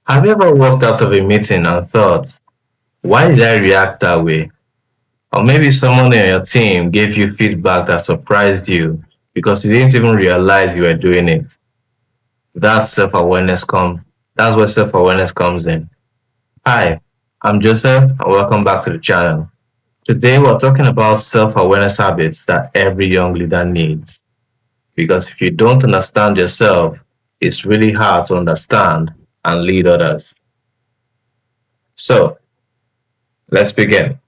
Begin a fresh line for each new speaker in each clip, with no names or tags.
Have you ever walked out of a meeting and thought, why did I react that way? Or maybe someone in your team gave you feedback that surprised you because you didn't even realize you were doing it. That's self-awareness come. That's where self-awareness comes in. Hi, I'm Joseph and welcome back to the channel. Today we're talking about self-awareness habits that every young leader needs. Because if you don't understand yourself, it's really hard to understand and lead others. So, let's begin.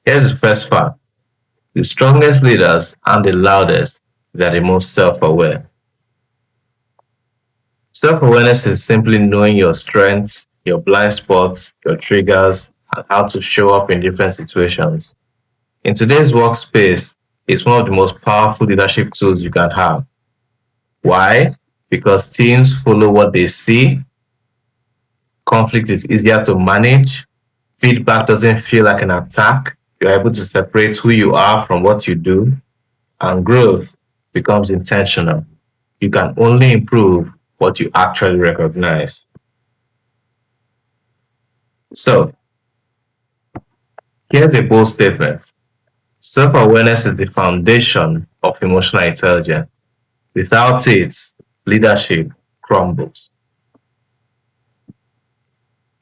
Here's the first fact. The strongest leaders and the loudest, they are the most self-aware. Self-awareness is simply knowing your strengths, your blind spots, your triggers, and how to show up in different situations. In today's workspace, it's one of the most powerful leadership tools you can have. Why? Because teams follow what they see, conflict is easier to manage, feedback doesn't feel like an attack, you're able to separate who you are from what you do, and growth becomes intentional. You can only improve what you actually recognize. So, here's a bold statement. Self-awareness is the foundation of emotional intelligence. Without it, leadership crumbles.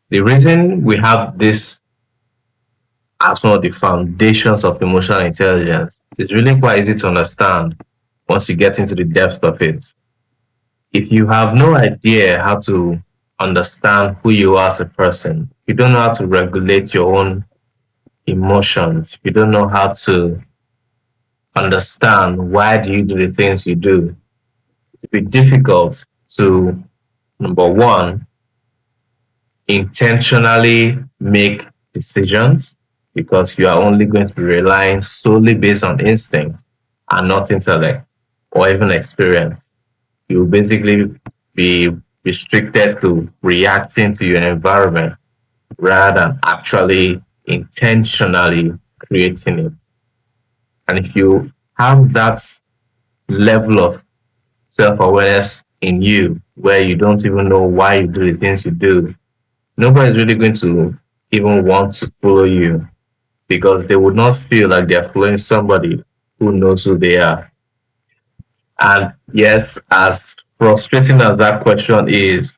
The reason we have this as one of the foundations of emotional intelligence is really quite easy to understand once you get into the depths of it. If you have no idea how to understand who you are as a person, you don't know how to regulate your own emotions, you don't know how to understand why do you do the things you do, it'd be difficult to, number one, intentionally make decisions because you are only going to be relying solely based on instinct and not intellect or even experience. You will basically be restricted to reacting to your environment rather than actually intentionally creating it. And if you have that level of self awareness in you where you don't even know why you do the things you do, nobody's really going to even want to follow you because they would not feel like they're following somebody who knows who they are. And yes, as frustrating as that question is,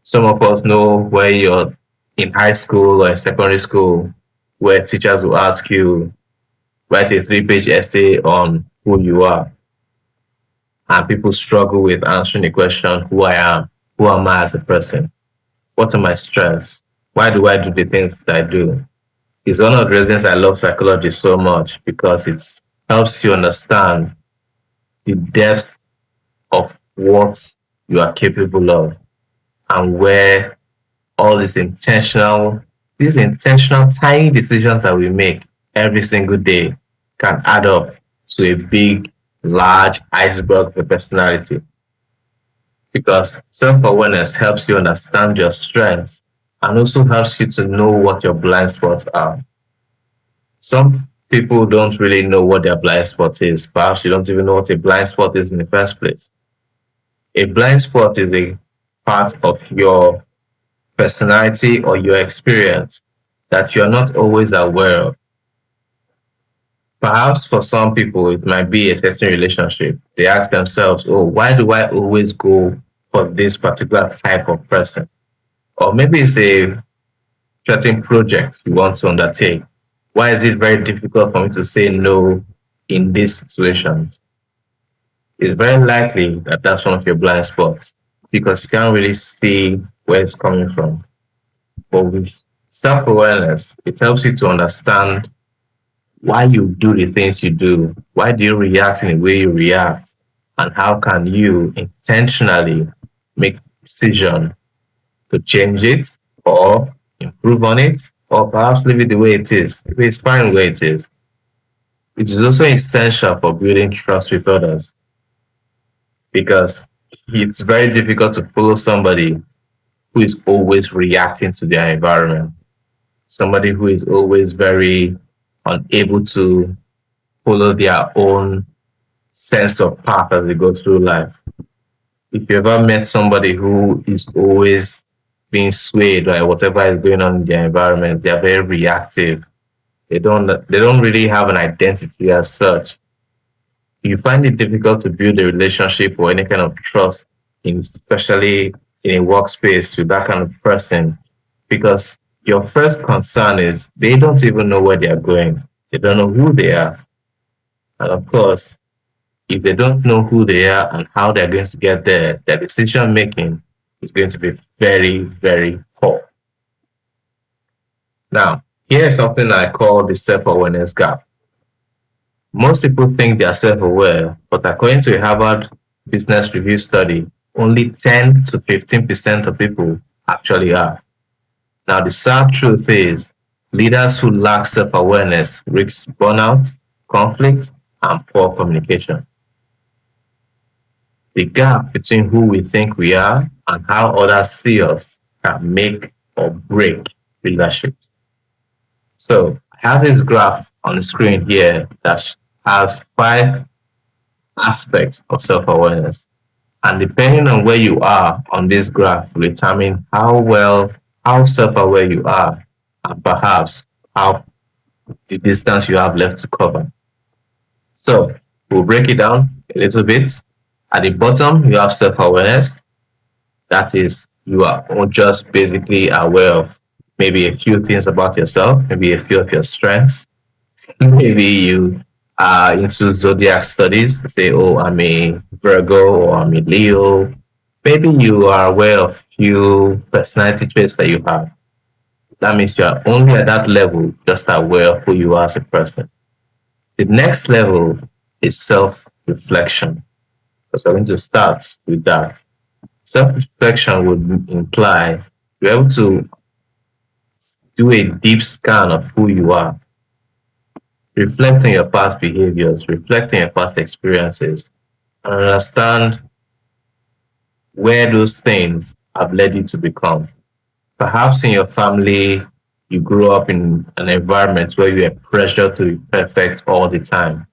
some of us know where you're in high school or in secondary school, where teachers will ask you, write a 3 page essay on who you are. And people struggle with answering the question, who I am, who am I as a person, what are my strengths, why do I do the things that I do. It's one of the reasons I love psychology so much because it helps you understand the depth of what you are capable of and where all these intentional tiny decisions that we make every single day can add up to a big, large iceberg of a personality. Because self-awareness helps you understand your strengths and also helps you to know what your blind spots are. Some people don't really know what their blind spot is. Perhaps you don't even know what a blind spot is in the first place. A blind spot is a part of your personality or your experience that you're not always aware of. Perhaps for some people, it might be a certain relationship. They ask themselves, oh, why do I always go for this particular type of person? Or maybe it's a certain project you want to undertake. Why is it very difficult for me to say no in this situation? It's very likely that that's one of your blind spots because you can't really see where it's coming from. But with self awareness, it helps you to understand why you do the things you do. Why do you react in the way you react? And how can you intentionally make decision to change it or improve on it or perhaps leave it the way it is. If it's fine the way it is. It is also essential for building trust with others because it's very difficult to follow somebody who is always reacting to their environment, somebody who is always very unable to follow their own sense of path as they go through life. If you ever met somebody who is always being swayed by whatever is going on in their environment, they are very reactive. They don't really have an identity as such. You find it difficult to build a relationship or any kind of trust, especially in a workspace with that kind of person, because your first concern is they don't even know where they are going. They don't know who they are. And of course, if they don't know who they are and how they're going to get there, their decision making is going to be very, very poor. Now, here's something I call the self awareness gap. Most people think they are self aware, but according to a Harvard Business Review study, only 10 to 15% of people actually are. Now, the sad truth is, leaders who lack self awareness risk burnout, conflict, and poor communication. The gap between who we think we are and how others see us can make or break relationships. So I have this graph on the screen here that has 5 aspects of self-awareness. And depending on where you are on this graph will determine how self-aware you are, and perhaps how the distance you have left to cover. So we'll break it down a little bit. At the bottom, you have self-awareness. That is, you are just basically aware of maybe a few things about yourself, maybe a few of your strengths. Maybe you are into zodiac studies, say, oh, I'm a Virgo or I'm a Leo. Maybe you are aware of few personality traits that you have. That means you are only at that level, just aware of who you are as a person. The next level is self reflection. So we're going to start with that. Self reflection would imply you're able to do a deep scan of who you are, reflect on your past behaviors, reflect on your past experiences, and understand where those things have led you to become. Perhaps in your family, you grew up in an environment where you are pressured to be perfect all the time.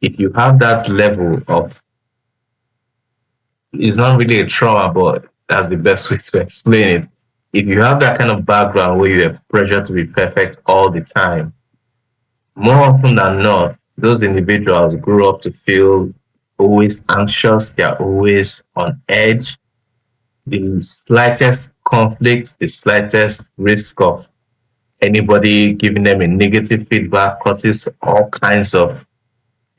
If you have that level of, it's not really a trauma, but that's the best way to explain it. If you have that kind of background where you are pressured to be perfect all the time, more often than not, those individuals grow up to feel always anxious, they're always on edge. The slightest conflict, the slightest risk of anybody giving them a negative feedback causes all kinds of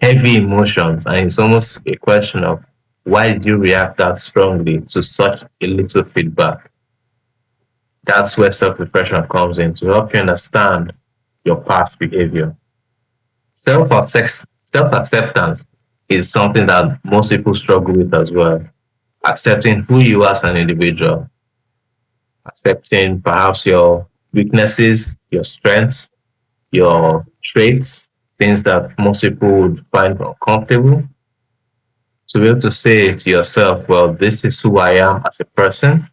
heavy emotions. And it's almost a question of why did you react that strongly to such a little feedback? That's where self reflection comes in to help you understand your past behavior. Self acceptance is something that most people struggle with as well. Accepting who you are as an individual, accepting perhaps your weaknesses, your strengths, your traits, things that most people would find uncomfortable. To be able to say to yourself, well, this is who I am as a person,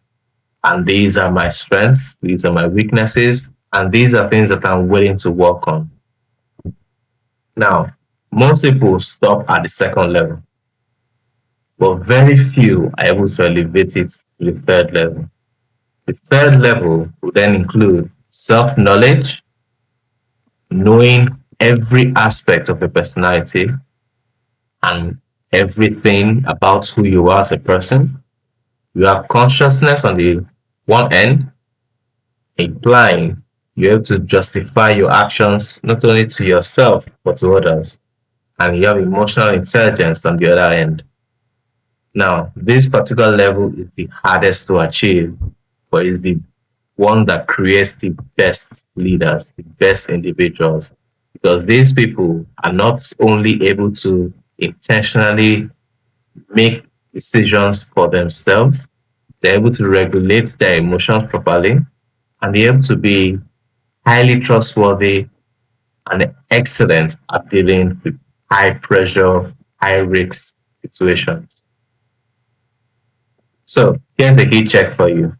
and these are my strengths, these are my weaknesses, and these are things that I'm willing to work on. Now, most people stop at the second level, but very few are able to elevate it to the third level. The third level will then include self knowledge, knowing every aspect of a personality and everything about who you are as a person. You have consciousness on the one end, implying you're able to justify your actions not only to yourself but to others. And you have emotional intelligence on the other end. Now, this particular level is the hardest to achieve, but it's the one that creates the best leaders, the best individuals, because these people are not only able to intentionally make decisions for themselves, they're able to regulate their emotions properly, and they're able to be highly trustworthy and excellent at dealing with high pressure, high risk situations. So here's a key check for you.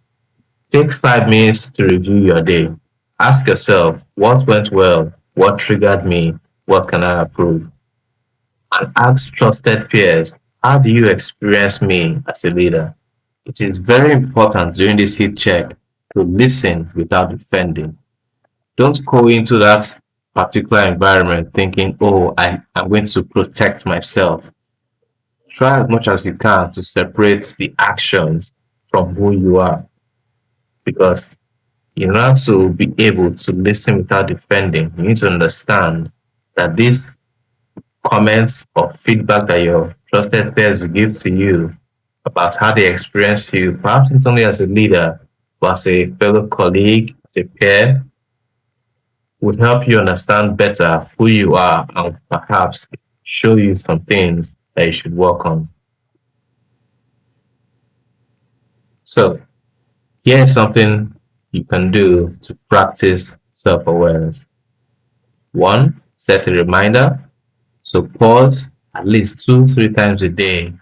Take 5 minutes to review your day. Ask yourself what went well, what triggered me, what can I improve? and ask trusted peers, how do you experience me as a leader? It is very important during this heat check to listen without defending. Don't go into that particular environment thinking, oh, I'm going to protect myself. Try as much as you can to separate the actions from who you are, because in order to be able to listen without defending, you need to understand that these comments or feedback that your trusted peers will give to you about how they experience you, perhaps not only as a leader, but as a fellow colleague, as a peer, would help you understand better who you are and perhaps show you some things that you should work on. So, here's something you can do to practice self awareness. One, set a reminder. So, pause at least 2, 3 times a day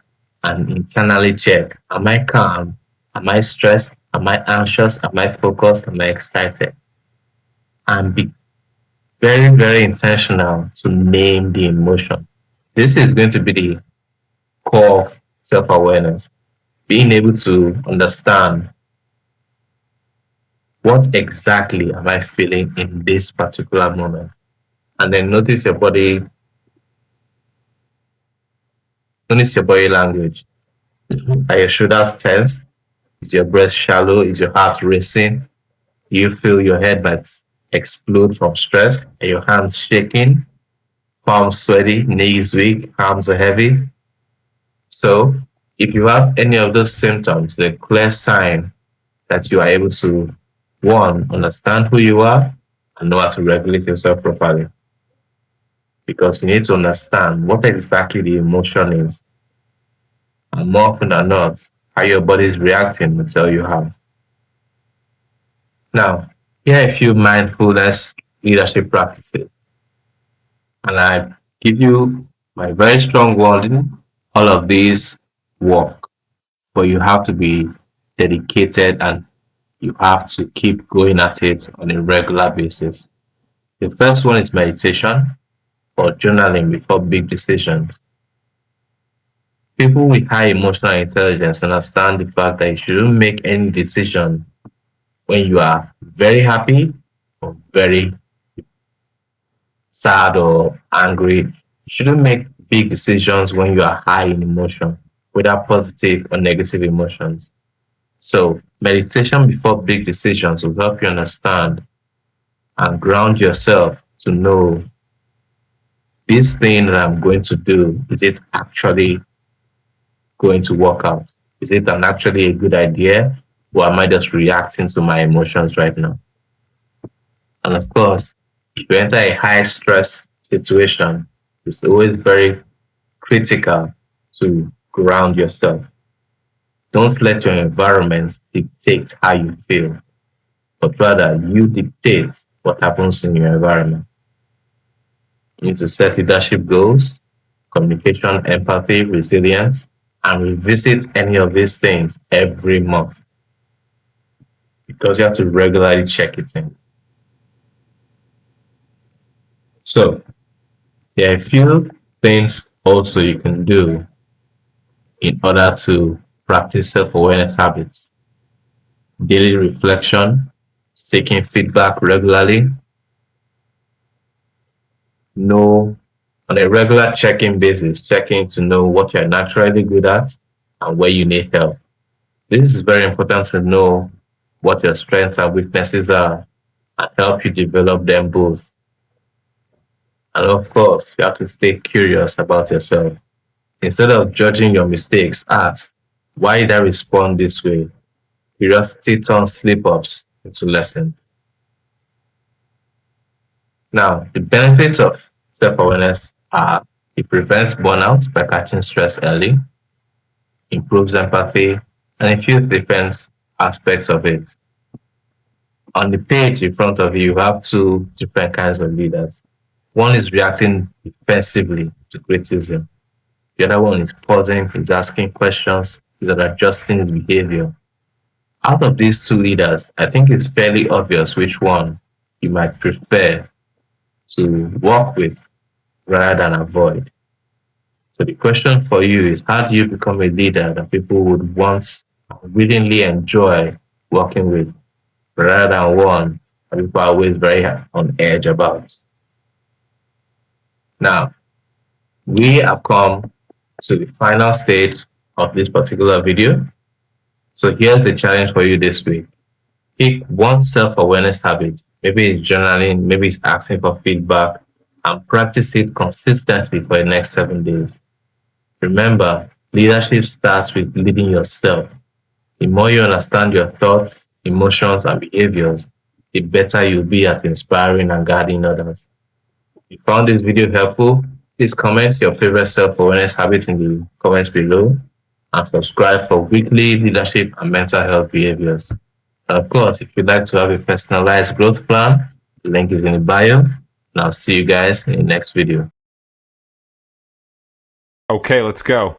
and internally check, am I calm? Am I stressed? Am I anxious? Am I focused? Am I excited? And be very, very intentional to name the emotion. This is going to be the core of self awareness. Being able to understand what exactly am I feeling in this particular moment. And then notice your body language. Are your shoulders tense? Is your breath shallow? Is your heart racing? Do you feel your head might explode from stress? Are your hands shaking? Palms sweaty? Knees weak? Arms are heavy? So, if you have any of those symptoms, a clear sign that you are able to, one, understand who you are and know how to regulate yourself properly. Because you need to understand what exactly the emotion is. And more often than not, how your body is reacting will tell you how. Now, here are a few mindfulness leadership practices. And I give you my very strong warning, all of these work, but you have to be dedicated and you have to keep going at it on a regular basis. The first one is meditation or journaling before big decisions. People with high emotional intelligence understand the fact that you shouldn't make any decision when you are very happy or very sad or angry. You shouldn't make big decisions when you are high in emotion, whether positive or negative emotions. So, meditation before big decisions will help you understand and ground yourself to know this thing that I'm going to do, is it actually going to work out? Is it actually a good idea? Or am I just reacting to my emotions right now? And of course, if you enter a high stress situation, it's always very critical to ground yourself. Don't let your environment dictate how you feel, but rather you dictate what happens in your environment. You need to set leadership goals, communication, empathy, resilience, and revisit any of these things every month because you have to regularly check it in. So, there are a few things also you can do in order to practice self awareness habits: daily reflection, seeking feedback regularly, know on a regular check in basis, checking to know what you're naturally good at and where you need help. This is very important to know what your strengths and weaknesses are and help you develop them both. And of course, you have to stay curious about yourself. Instead of judging your mistakes, ask, why did I respond this way? Curiosity turns slip ups into lessons. Now, the benefits of self awareness are: it prevents burnout by catching stress early, improves empathy, and a few different aspects of it. On the page in front of you, you have two different kinds of leaders. One is reacting defensively to criticism. The other one is pausing, is asking questions, is adjusting his behavior. Out of these two leaders, I think it's fairly obvious which one you might prefer to work with rather than avoid. So the question for you is, how do you become a leader that people would want willingly enjoy working with, rather than one that people are always very on edge about? Now, we have come to the final stage of this particular video. So here's the challenge for you this week. Pick one self-awareness habit. Maybe it's journaling, maybe it's asking for feedback, and practice it consistently for the next 7 days. Remember, leadership starts with leading yourself. The more you understand your thoughts, emotions, and behaviors, the better you'll be at inspiring and guiding others. If you found this video helpful, please comment your favorite self-awareness habit in the comments below and subscribe for weekly leadership and mental health behaviors. And of course, if you'd like to have a personalized growth plan, the link is in the bio. And I'll see you guys in the next video.
Okay, let's go.